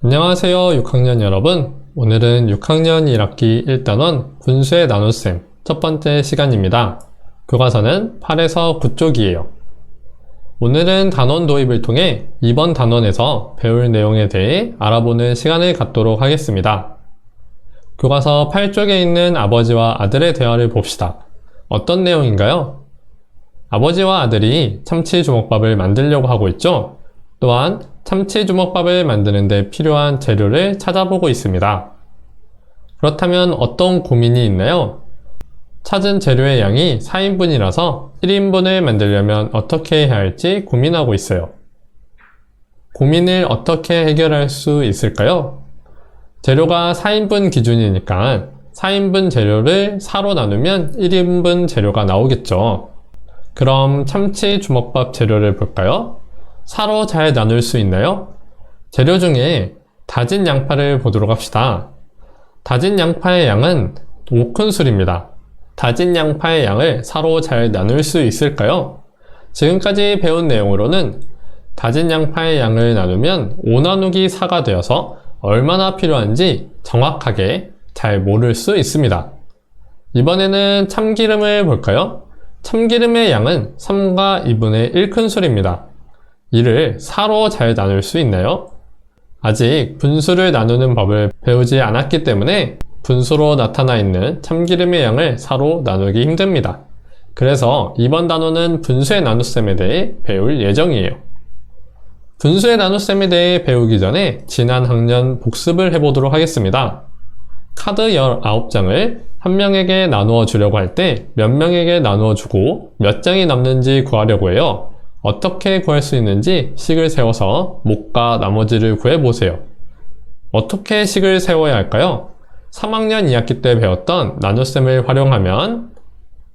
안녕하세요 6학년 여러분. 오늘은 6학년 1학기 1단원 분수의 나눗셈 첫 번째 시간입니다. 교과서는 8에서 9쪽이에요. 오늘은 단원 도입을 통해 이번 단원에서 배울 내용에 대해 알아보는 시간을 갖도록 하겠습니다. 교과서 8쪽에 있는 아버지와 아들의 대화를 봅시다. 어떤 내용인가요? 아버지와 아들이 참치 주먹밥을 만들려고 하고 있죠? 또한 참치 주먹밥을 만드는 데 필요한 재료를 찾아보고 있습니다. 그렇다면 어떤 고민이 있나요? 찾은 재료의 양이 4인분이라서 1인분을 만들려면 어떻게 해야 할지 고민하고 있어요. 고민을 어떻게 해결할 수 있을까요? 재료가 4인분 기준이니까 4인분 재료를 4로 나누면 1인분 재료가 나오겠죠. 그럼 참치 주먹밥 재료를 볼까요? 4로 잘 나눌 수 있나요? 재료 중에 다진 양파를 보도록 합시다. 다진 양파의 양은 5큰술입니다. 다진 양파의 양을 4로 잘 나눌 수 있을까요? 지금까지 배운 내용으로는 다진 양파의 양을 나누면 5 나누기 4가 되어서 얼마나 필요한지 정확하게 잘 모를 수 있습니다. 이번에는 참기름을 볼까요? 참기름의 양은 3과 2분의 1큰술입니다. 이를 4로 잘 나눌 수 있나요? 아직 분수를 나누는 법을 배우지 않았기 때문에 분수로 나타나 있는 참기름의 양을 4로 나누기 힘듭니다. 그래서 이번 단원은 분수의 나눗셈에 대해 배울 예정이에요. 분수의 나눗셈에 대해 배우기 전에 지난 학년 복습을 해보도록 하겠습니다. 카드 19장을 한 명에게 나누어 주려고 할 때 몇 명에게 나누어 주고 몇 장이 남는지 구하려고 해요. 어떻게 구할 수 있는지 식을 세워서 목과 나머지를 구해보세요. 어떻게 식을 세워야 할까요? 3학년 2학기 때 배웠던 나눗셈을 활용하면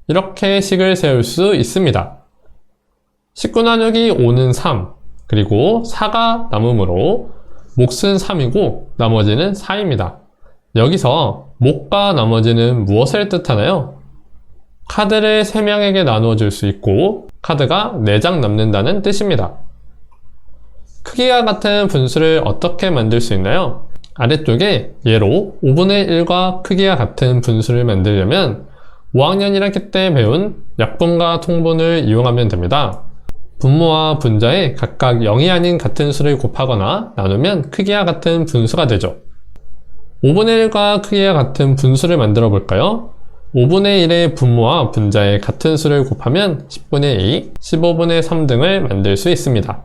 이렇게 식을 세울 수 있습니다. 19 나누기 5는 3, 그리고 4가 남으므로 몫은 3이고 나머지는 4입니다. 여기서 목과 나머지는 무엇을 뜻하나요? 카드를 3명에게 나누어 줄 수 있고 카드가 4장 남는다는 뜻입니다. 크기가 같은 분수를 어떻게 만들 수 있나요? 아래쪽에 예로 5분의 1과 크기가 같은 분수를 만들려면 5학년 1학기 때 배운 약분과 통분을 이용하면 됩니다. 분모와 분자에 각각 0이 아닌 같은 수를 곱하거나 나누면 크기와 같은 분수가 되죠. 5분의 1과 크기가 같은 분수를 만들어 볼까요? 5분의 1의 분모와 분자에 같은 수를 곱하면 10분의 2, 15분의 3 등을 만들 수 있습니다.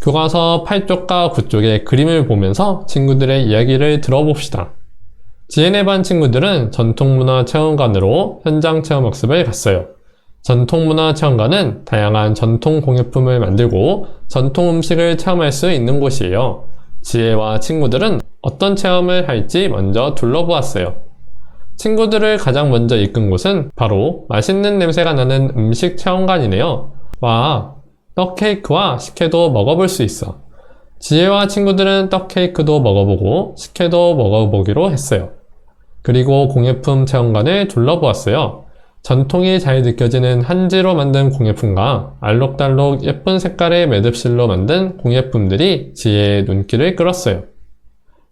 교과서 8쪽과 9쪽의 그림을 보면서 친구들의 이야기를 들어봅시다. 지혜네 반 친구들은 전통문화체험관으로 현장 체험학습을 갔어요. 전통문화체험관은 다양한 전통 공예품을 만들고 전통 음식을 체험할 수 있는 곳이에요. 지혜와 친구들은 어떤 체험을 할지 먼저 둘러보았어요. 친구들을 가장 먼저 이끈 곳은 바로 맛있는 냄새가 나는 음식 체험관이네요. 와, 떡케이크와 식혜도 먹어볼 수 있어. 지혜와 친구들은 떡케이크도 먹어보고 식혜도 먹어보기로 했어요. 그리고 공예품 체험관을 둘러보았어요. 전통이 잘 느껴지는 한지로 만든 공예품과 알록달록 예쁜 색깔의 매듭실로 만든 공예품들이 지혜의 눈길을 끌었어요.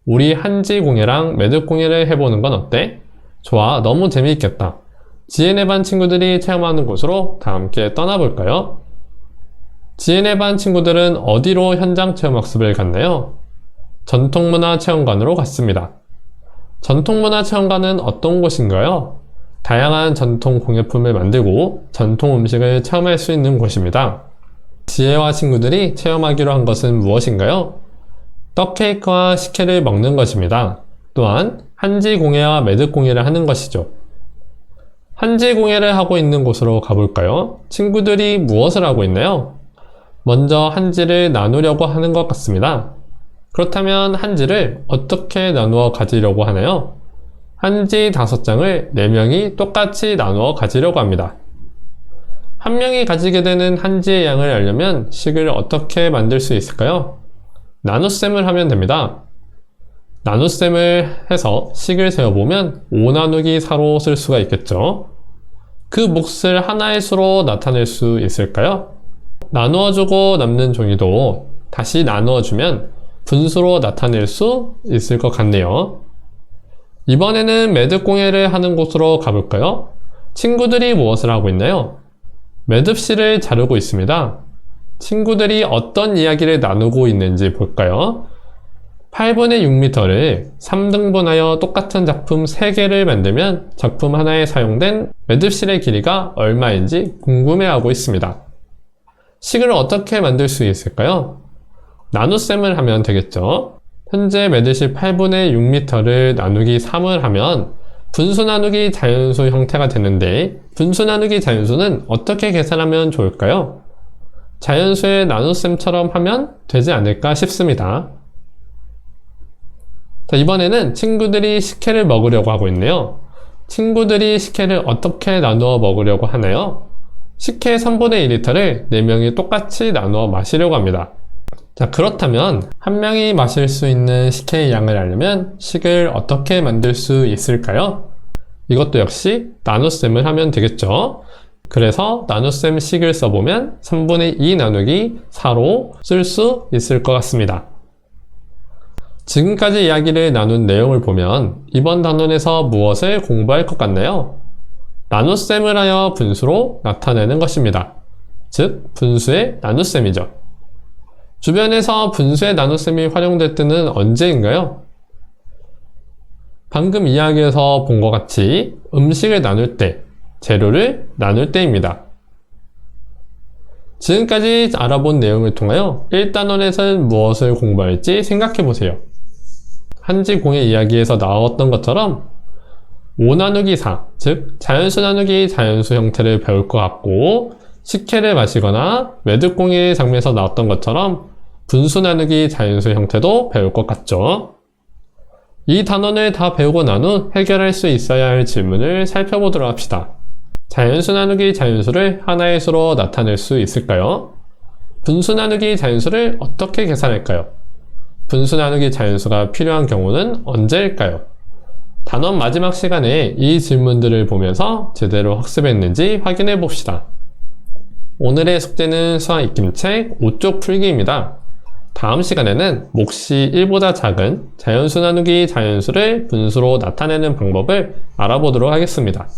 우리 한지 공예랑 매듭 공예를 해보는 건 어때? 좋아, 너무 재미있겠다. 지혜네 반 친구들이 체험하는 곳으로 다 함께 떠나볼까요? 지혜네 반 친구들은 어디로 현장 체험학습을 갔나요? 전통문화체험관으로 갔습니다. 전통문화체험관은 어떤 곳인가요? 다양한 전통 공예품을 만들고 전통 음식을 체험할 수 있는 곳입니다. 지혜와 친구들이 체험하기로 한 것은 무엇인가요? 떡케이크와 식혜를 먹는 것입니다. 또한 한지 공예와 매듭 공예를 하는 것이죠. 한지 공예를 하고 있는 곳으로 가볼까요? 친구들이 무엇을 하고 있나요? 먼저 한지를 나누려고 하는 것 같습니다. 그렇다면 한지를 어떻게 나누어 가지려고 하나요? 한지 5장을 4명이 똑같이 나누어 가지려고 합니다. 한 명이 가지게 되는 한지의 양을 알려면 식을 어떻게 만들 수 있을까요? 나눗셈을 하면 됩니다. 나눗셈을 해서 식을 세어보면 5 나누기 4로 쓸 수가 있겠죠. 그 몫을 하나의 수로 나타낼 수 있을까요? 나누어주고 남는 종이도 다시 나누어주면 분수로 나타낼 수 있을 것 같네요. 이번에는 매듭공예를 하는 곳으로 가볼까요? 친구들이 무엇을 하고 있나요? 매듭실을 자르고 있습니다. 친구들이 어떤 이야기를 나누고 있는지 볼까요? 8분의 6m를 3등분하여 똑같은 작품 3개를 만들면 작품 하나에 사용된 매듭실의 길이가 얼마인지 궁금해하고 있습니다. 식을 어떻게 만들 수 있을까요? 나눗셈을 하면 되겠죠. 현재 매듭실 8분의 6m를 나누기 3을 하면 분수 나누기 자연수 형태가 되는데, 분수 나누기 자연수는 어떻게 계산하면 좋을까요? 자연수의 나눗셈처럼 하면 되지 않을까 싶습니다. 자, 이번에는 친구들이 식혜를 먹으려고 하고 있네요. 친구들이 식혜를 어떻게 나누어 먹으려고 하나요? 식혜 3분의 1리터를 4명이 똑같이 나누어 마시려고 합니다. 자, 그렇다면 한 명이 마실 수 있는 식혜의 양을 알려면 식을 어떻게 만들 수 있을까요? 이것도 역시 나눗셈을 하면 되겠죠. 그래서 나눗셈 식을 써보면 3분의 2 나누기 4로 쓸 수 있을 것 같습니다. 지금까지 이야기를 나눈 내용을 보면 이번 단원에서 무엇을 공부할 것 같나요? 나눗셈을 하여 분수로 나타내는 것입니다. 즉, 분수의 나눗셈이죠. 주변에서 분수의 나눗셈이 활용될 때는 언제인가요? 방금 이야기에서 본 것 같이 음식을 나눌 때, 재료를 나눌 때입니다. 지금까지 알아본 내용을 통하여 1단원에서는 무엇을 공부할지 생각해 보세요. 한지공예 이야기에서 나왔던 것처럼 5 나누기 4, 즉 자연수 나누기 자연수 형태를 배울 것 같고, 식혜를 마시거나 매듭공예 장면에서 나왔던 것처럼 분수 나누기 자연수 형태도 배울 것 같죠. 이 단원을 다 배우고 난 후 해결할 수 있어야 할 질문을 살펴보도록 합시다. 자연수 나누기 자연수를 하나의 수로 나타낼 수 있을까요? 분수 나누기 자연수를 어떻게 계산할까요? 분수 나누기 자연수가 필요한 경우는 언제일까요? 단원 마지막 시간에 이 질문들을 보면서 제대로 학습했는지 확인해 봅시다. 오늘의 숙제는 수학 익힘책 5쪽 풀기입니다. 다음 시간에는 몫이 1보다 작은 자연수 나누기 자연수를 분수로 나타내는 방법을 알아보도록 하겠습니다.